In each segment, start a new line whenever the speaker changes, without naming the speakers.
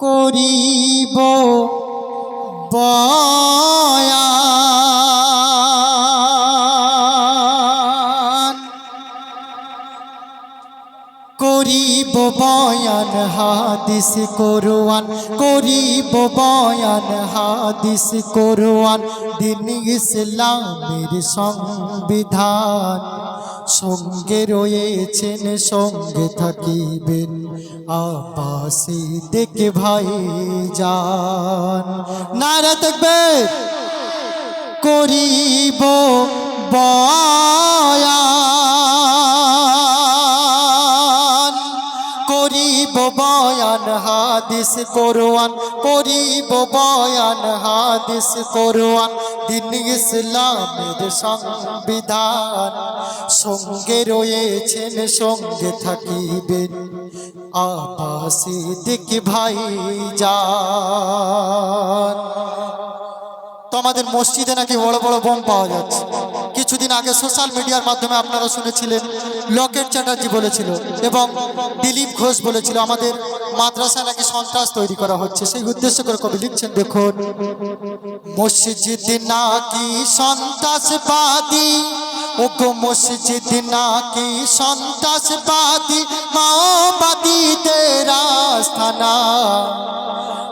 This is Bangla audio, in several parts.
করিব বয়ান করিব বয়ান হাদিস কোরআন করিব বয়ান হাদিস কোরআন দিন ইসলামের সংবিধান সঙ্গে রয়েছেন সঙ্গে থাকিবেন আপাসি দেখে ভাই যান নারা তাকবীর করিব বয়ান করিব বয়ান হাদিস কোরআন করিব বয়ান হাদিস কোরআন দিন ইসলামের সংবিধান সঙ্গে রয়েছেন সঙ্গে থাকিবেন আপাসি দেখে ভাই যান। তো আমাদের মসজিদে নাকি বড় বড় বোম পাওয়া যাচ্ছে। কিছুদিন আগে সোশ্যাল মিডিয়ার মাধ্যমে আপনারা শুনেছিলেন লকেট চ্যাটার্জি বলেছিল এবং দিলীপ ঘোষ বলেছিল আমাদের মাদ্রাসা নাকি সন্ত্রাস তৈরি করা হচ্ছে। সেই উদ্দেশ্য করে কবি লিখছেন, দেখুন, মসজিদ নাকি সন্ত্রাসবাদী, ওগো মসজিদ নাকি সন্ত্রাসবাদী, মাওবাদীদের আস্তানা।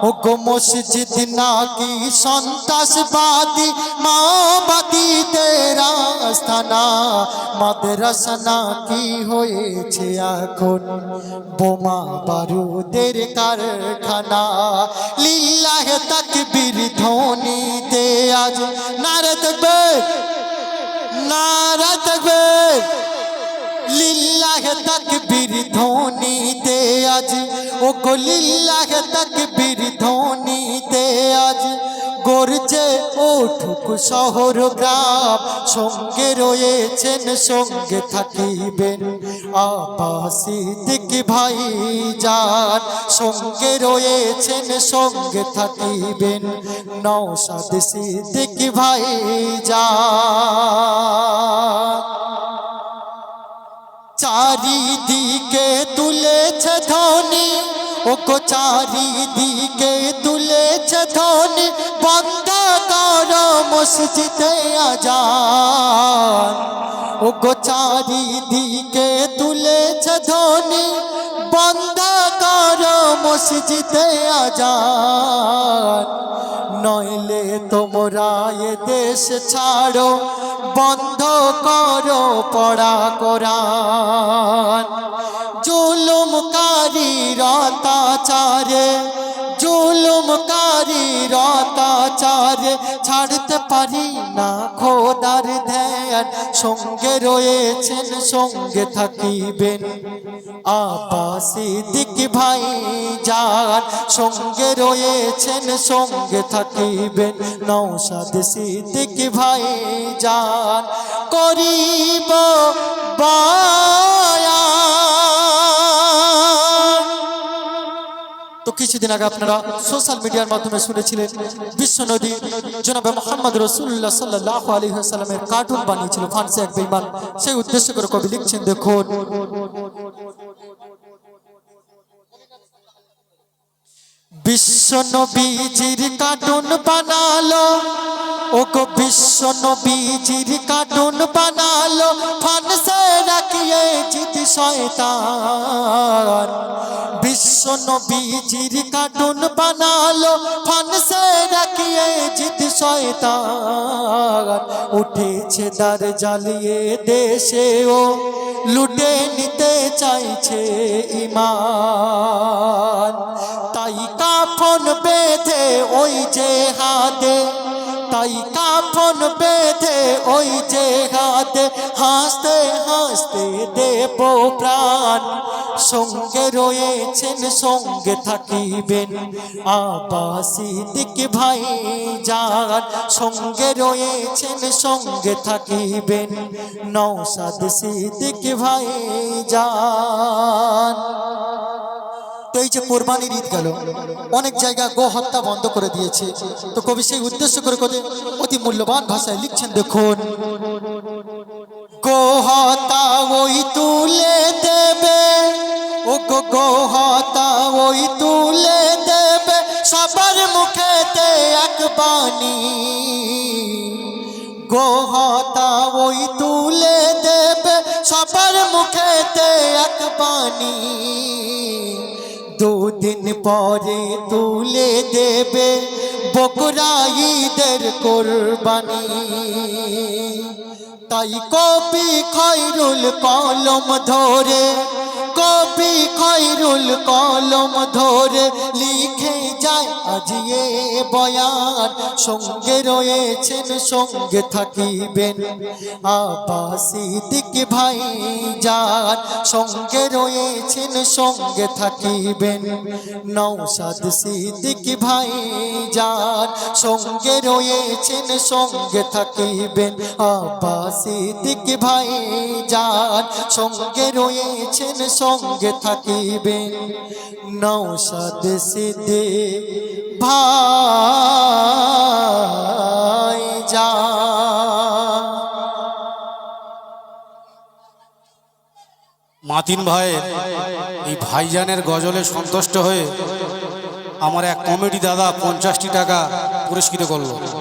ওগো মসজিদ নাকি সন্ত্রাসবাদী, মাওবাদীদের আস্তানা। মাদ্রাসা নাকি হয়েছে এখন বোমা বারুদের কারখানা। লিল্লাহে তাকবীর ধ্বনি দে আজ নারে তাকবীর, নারে তাকবীর। লিল্লাহে তাকবীর ধ্বনি দে আজ, ওগো লিল্লাহে তাকবীর ধ্বনি দে আজ। গর্জে উঠুক শহর গ্রাম, সঙ্গে রয়েছেন সঙ্গে থাকিবেন আপাসি দেখে ভাই যান। সঙ্গে রয়েছেন সঙ্গে থাকিবেন নওশাদ সিদ্দিকী ভাই যান। চারিদিকে তুলেছে ধ্বনি, ওগো চারিদিকে তুলেছে ধ্বনি, বন্ধ করো মসজিদে আজান। ওগো চারিদিকে তুলেছে ধ্বনি, বন্ধ করো মসজিদে আজান। নইলে তোমরা এ দেশ ছাড়ো, বন্ধ করো পড়া কোরআন। জুলুমকারীর অত্যাচারে, জুলুমকারীর অত্যাচারে ছাড়তে পারি না খোদার ধ্যান। সঙ্গে রয়েছেন সঙ্গে থাকিবেন আপাসি দেখে ভাই যান। সঙ্গে রয়েছেন সঙ্গে থাকিবেন নওশাদ সিদ্দিকী ভাই যান। করিব বয়ান। তো কিছুদিন আগে আপনারা সোশ্যাল মিডিয়ার মাধ্যমে শুনেছিলেন বিশ্ব নবী জনাবে মুহাম্মদ রাসূলুল্লাহ সাল্লাল্লাহু আলাইহি ওয়াসাল্লামের কার্টুন বানিয়েছিল ফ্রান্সে এক বেঈমান। সেই উদ্দেশ্য করে কবি লিখছেন, দেখুন, বিশ্ব নবীজির কার্টুন বানালো, ওগো বিশ্ব নবীজির কার্টুন বানালো, ফ্রান্সে রাখিয়ে জিত শয়তান। বিশ্ব নবীজির কার্টুন বানালো, ফ্রান্সে রাখিয়ে জিত শয়তান। উঠেছে দার জ্বালিয়ে দেশে ও লুটে নিতে চাইছে ঈমান। তাই কাফন বেঁধে ওই যে হাতে, তাই কাফন বেঁধে ওই যে হাতে, হাসতে হাসতে দেব প্রাণ। সঙ্গে রয়েছেন সঙ্গে থাকিবেন আপাসি দেখে ভাই যান। সঙ্গে রয়েছেন সঙ্গে থাকিবেন নওশাদ সিদ্দিকী ভাই যান। তো এই যে কোরবানির ঈদ গেল, অনেক জায়গা গো হত্যা বন্ধ করে দিয়েছে। তো কবি সেই উদ্দেশ্য করে অতি মূল্যবান ভাষায় লিখছেন, দেখুন, গো হত্যা ওই তুলে দেবে, ও গো হত্যা ওই তুলে দেবে, মুখেতে এক বাণী গোহতা ওই তুলে দেবে সবার মুখেতে এক বাণী দুদিন পরে তুলে দেবে বকরা ঈদের কোরবানি তাই কবি খৈরুল কলম ধরে কবি খৈরুল কলম ধরে লিখে যায় আজ এ বয়ান সঙ্গে রয়েছেন সঙ্গে থাকিবেন আব্বাস সিদ্দিক ভাই যান সঙ্গে রয়েছেন সঙ্গে থাকিবেন নওশাদ সিদ্দিক ভাই যান সঙ্গে রয়েছেন সঙ্গে থাকিবেন আব্বাস সিদ্দিক ভাই যান সঙ্গে রয়েছেন সঙ্গে থাকিবেন নওশাদ সিদ্দিক ভাই যান।
মাতিন ভাই এই ভাইজানের গজলে সন্তুষ্ট হয়ে আমার এক কমেডি দাদা 50টি টাকা পুরস্কৃত করলো।